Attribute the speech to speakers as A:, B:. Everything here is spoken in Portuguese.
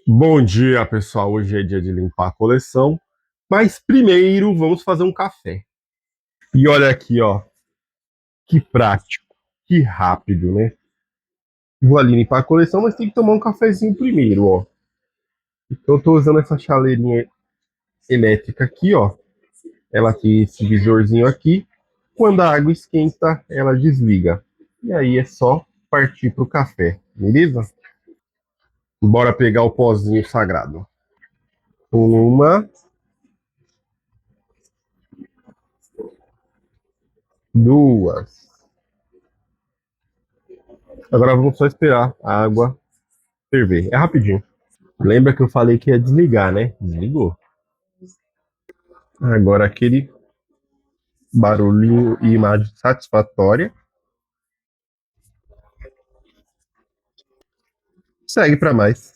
A: Bom dia, pessoal. Hoje é dia de limpar a coleção, mas primeiro vamos fazer um café. E olha aqui, ó, que prático, que rápido, né? Vou ali limpar a coleção, mas tem que tomar um cafezinho primeiro, ó. Então eu tô usando essa chaleirinha elétrica aqui, ó. Ela tem esse visorzinho aqui. Quando a água esquenta, ela desliga. E aí é só partir pro café, beleza? Bora pegar o pozinho sagrado. Uma, duas. Agora vamos só esperar a água ferver. É rapidinho. Lembra que eu falei que ia desligar, né? Desligou. Agora aquele barulhinho e imagem satisfatória. Segue para mais.